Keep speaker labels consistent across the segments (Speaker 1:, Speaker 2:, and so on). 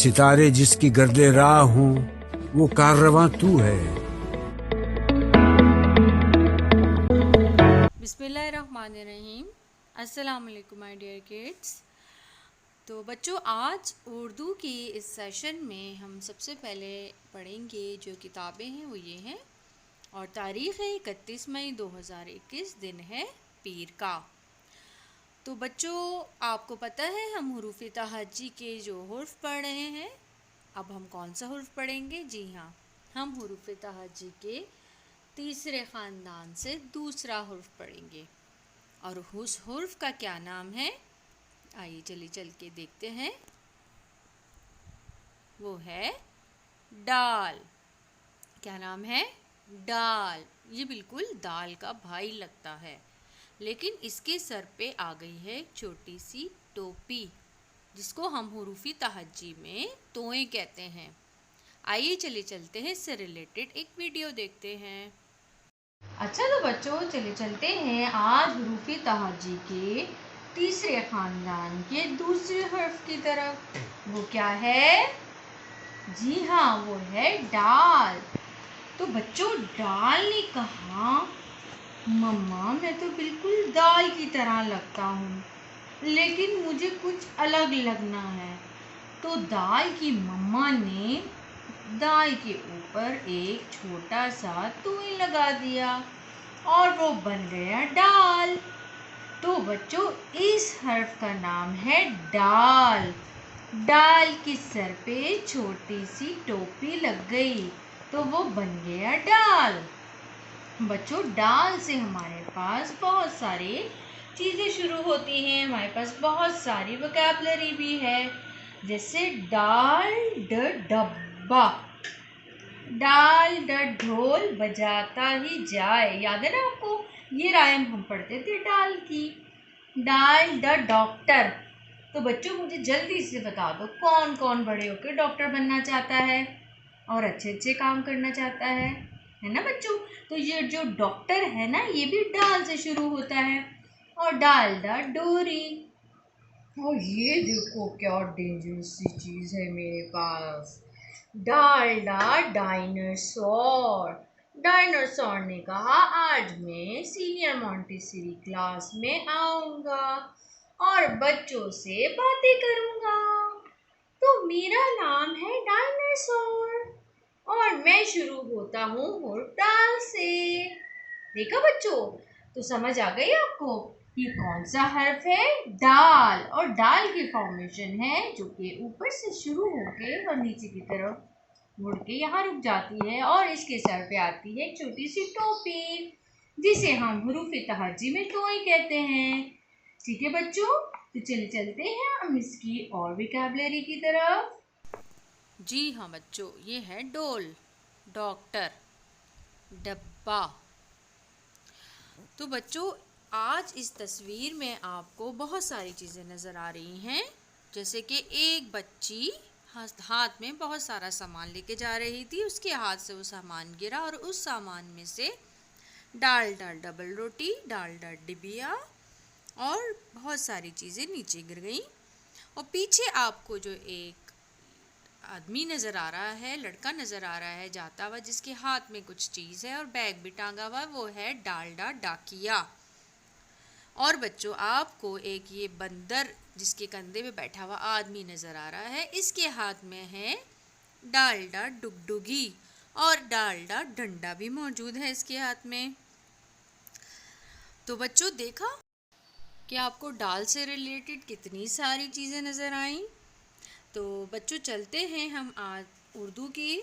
Speaker 1: सितारे जिसकी गर्दे राह हूँ वो काररवां तू है।
Speaker 2: बिस्मिल्लाहिर्रहमानिर्रहीम। अस्सलाम वालेकुम माय डियर किड्स। तो बच्चों, आज उर्दू की इस सेशन में हम सबसे पहले पढ़ेंगे जो किताबें हैं वो ये हैं, और तारीख़ है 31 मई 2021, दिन है पीर का। तो बच्चों, आपको पता है हम हुरूफ़ तहज्जी के जो हुर्फ पढ़ रहे हैं। अब हम कौन सा हुर्फ पढ़ेंगे? जी हाँ, हम हुरूफ़ तहज्जी के तीसरे ख़ानदान से दूसरा हुर्फ पढ़ेंगे। और उस हुर्फ का क्या नाम है? आइए चल के देखते हैं। वो है डाल। क्या नाम है? डाल। ये बिल्कुल दाल का भाई लगता है, लेकिन इसके सर पे आ गई है एक छोटी सी टोपी, जिसको हम हुरूफ़ी तहज्जी में तोएं कहते हैं। आइए चलते हैं, इससे रिलेटेड एक वीडियो देखते हैं। अच्छा तो बच्चों, चलते हैं आज हुरूफ़ी तहज्जी के तीसरे ख़ानदान के दूसरे हर्फ की तरफ। वो क्या है? जी हाँ, वो है डाल। तो बच्चों, डाल ने कहा, मम्मा मैं तो बिल्कुल दाल की तरह लगता हूँ, लेकिन मुझे कुछ अलग लगना है। तो दाल की मम्मा ने दाल के ऊपर एक छोटा सा तोय लगा दिया और वो बन गया डाल। तो बच्चों, इस हर्फ का नाम है डाल। डाल के सर पे छोटी सी टोपी लग गई तो वो बन गया डाल। बच्चों, डाल से हमारे पास बहुत सारी चीज़ें शुरू होती हैं। हमारे पास बहुत सारी वोकैबुलरी भी है, जैसे डाल ड डब्बा, डाल ड ढोल बजाता ही जाए। याद है ना आपको? ये राइम हम पढ़ते थे डाल की। डाल द डॉक्टर। तो बच्चों, मुझे जल्दी से बता दो, कौन कौन बड़े होकर डॉक्टर बनना चाहता है और अच्छे अच्छे काम करना चाहता है ना बच्चों? तो ये जो डॉक्टर है ना, ये भी डाल से शुरू होता है। और डाल द डोरी। और ये देखो क्या डेंजरस सी चीज़ है मेरे पास, डालडा डायनासोर। डायनासोर ने कहा आज मैं सीनियर मॉन्टेसरी क्लास में आऊँगा और बच्चों से बातें करूँगा। तो मेरा नाम है डायनासोर और मैं शुरू होता हूँ डाल से। देखा बच्चों? तो समझ आ गई आपको ये कौन सा हर्फ है? डाल। और डाल की फॉर्मेशन है जो कि ऊपर से शुरू होके और नीचे की तरफ मुड़ के यहाँ रुक जाती है और इसके सर पे आती है एक छोटी सी टोपी, जिसे हम हुरूफ़ तहज्जी में टोई कहते हैं। ठीक है बच्चों, तो चलते हैं हम इसकी और वोकैबुलरी की तरफ। जी हाँ बच्चों, ये है डोल, डॉक्टर, डब्बा। तो बच्चों, आज इस तस्वीर में आपको बहुत सारी चीज़ें नज़र आ रही हैं, जैसे कि एक बच्ची हाथ में बहुत सारा सामान लेके जा रही थी। उसके हाथ से वो सामान गिरा और उस सामान में से डालडा डबल रोटी, डालडा डिबिया और बहुत सारी चीज़ें नीचे गिर गईं। और पीछे आपको जो एक आदमी नज़र आ रहा है, लड़का नज़र आ रहा है जाता हुआ, जिसके हाथ में कुछ चीज़ है और बैग भी टांगा हुआ, वो है डालडा डाकिया। और बच्चों, आपको एक ये बंदर जिसके कंधे पे बैठा हुआ आदमी नज़र आ रहा है, इसके हाथ में है डालडा डुगडुगी और डालडा डंडा भी मौजूद है इसके हाथ में। तो बच्चों, देखा कि आपको डाल से रिलेटेड कितनी सारी चीज़ें नज़र आईं। तो बच्चों, चलते हैं हम आज उर्दू की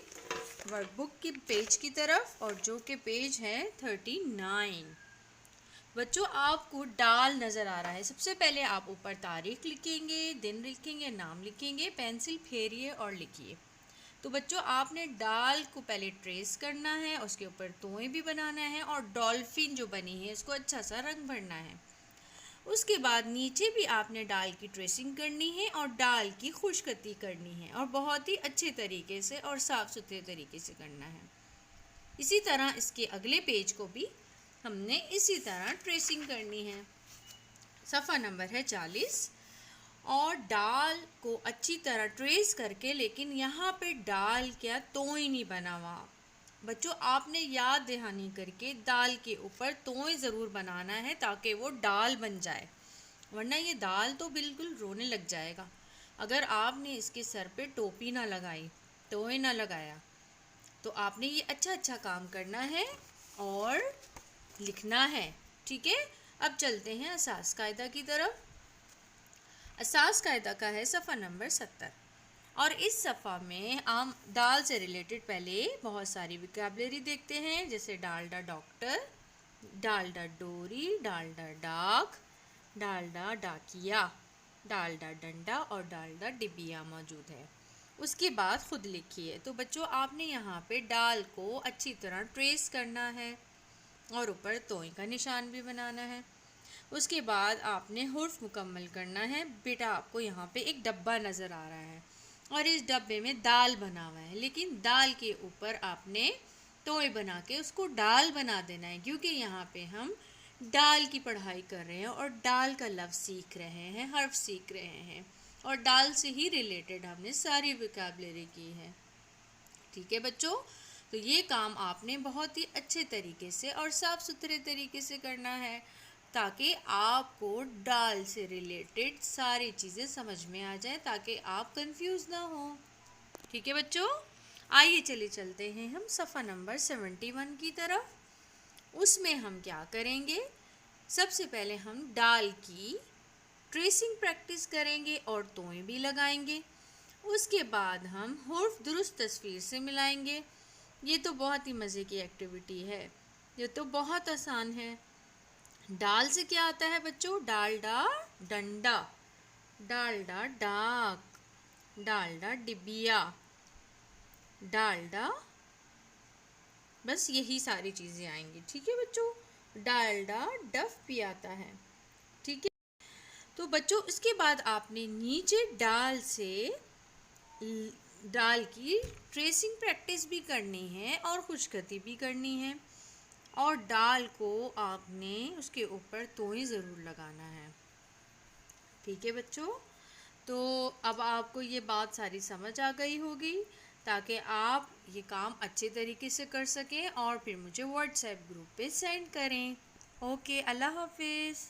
Speaker 2: वर्कबुक की पेज की तरफ, और जो कि पेज है 39। बच्चों, आपको डाल नज़र आ रहा है। सबसे पहले आप ऊपर तारीख लिखेंगे, दिन लिखेंगे, नाम लिखेंगे, पेंसिल फेरिए और लिखिए। तो बच्चों, आपने डाल को पहले ट्रेस करना है, उसके ऊपर तोएं भी बनाना है और डॉल्फिन जो बनी है इसको अच्छा सा रंग भरना है। उसके बाद नीचे भी आपने डाल की ट्रेसिंग करनी है और डाल की खुशखती करनी है, और बहुत ही अच्छे तरीके से और साफ़ सुथरे तरीके से करना है। इसी तरह इसके अगले पेज को भी हमने इसी तरह ट्रेसिंग करनी है। सफ़ा नंबर है 40। और डाल को अच्छी तरह ट्रेस करके, लेकिन यहाँ पे डाल क्या तोय नहीं बना हुआ। बच्चों आपने याद दहानी करके दाल के ऊपर तोय ज़रूर बनाना है ताकि वो डाल बन जाए, वरना ये दाल तो बिल्कुल रोने लग जाएगा। अगर आपने इसके सर पे टोपी ना लगाई, तोय ना लगाया, तो आपने ये अच्छा अच्छा काम करना है और लिखना है। ठीक है, अब चलते हैं असास कायदा की तरफ। असास कायदा का है सफ़ा नंबर 70 और इस सफ़ा में हम दाल से रिलेटेड पहले बहुत सारी विकेबलरी देखते हैं, जैसे डालडा डॉक्टर, डालडा डोरी, डालडा डाक, डालडा डाकिया, डालडा डंडा और डालडा डिबिया मौजूद है। उसके बाद खुद लिखिए। तो बच्चों आपने यहाँ पे डाल को अच्छी तरह ट्रेस करना है और ऊपर तोय का निशान भी बनाना है। उसके बाद आपने हुर्फ मुकम्मल करना है। बेटा आपको यहाँ पे एक डब्बा नज़र आ रहा है और इस डब्बे में दाल बना हुआ है, लेकिन दाल के ऊपर आपने तोय बना के उसको डाल बना देना है, क्योंकि यहाँ पे हम डाल की पढ़ाई कर रहे हैं और डाल का लफ्ज़ सीख रहे हैं, हर्फ सीख रहे हैं और डाल से ही रिलेटेड हमने सारी वोकैबुलरी की है। ठीक है बच्चों, तो ये काम आपने बहुत ही अच्छे तरीके से और साफ़ सुथरे तरीके से करना है ताकि आपको डाल से रिलेटेड सारी चीज़ें समझ में आ जाए, ताकि आप कंफ्यूज ना हो। ठीक है बच्चों, आइए चलिए चलते हैं हम सफ़ा नंबर 71 की तरफ। उसमें हम क्या करेंगे, सबसे पहले हम डाल की ट्रेसिंग प्रैक्टिस करेंगे और तोय भी लगाएंगे। उसके बाद हम हुर्फ दुरुस्त तस्वीर से मिलाएंगे। ये तो बहुत ही मज़े की एक्टिविटी है, ये तो बहुत आसान है। डाल से क्या आता है बच्चों, डालडा डंडा, डालडा डाक, डालडा डिबिया, डालडा, बस यही सारी चीज़ें आएंगी। ठीक है बच्चों, डालडा डफ भी आता है। ठीक है, तो बच्चों इसके बाद आपने नीचे डाल की ट्रेसिंग प्रैक्टिस भी करनी है और खुशखती भी करनी है, और डाल को आपने उसके ऊपर तोय ज़रूर लगाना है। ठीक है बच्चों, तो अब आपको ये बात सारी समझ आ गई होगी, ताकि आप ये काम अच्छे तरीके से कर सकें और फिर मुझे व्हाट्सएप ग्रुप पे सेंड करें। ओके, अल्लाह हाफिज़।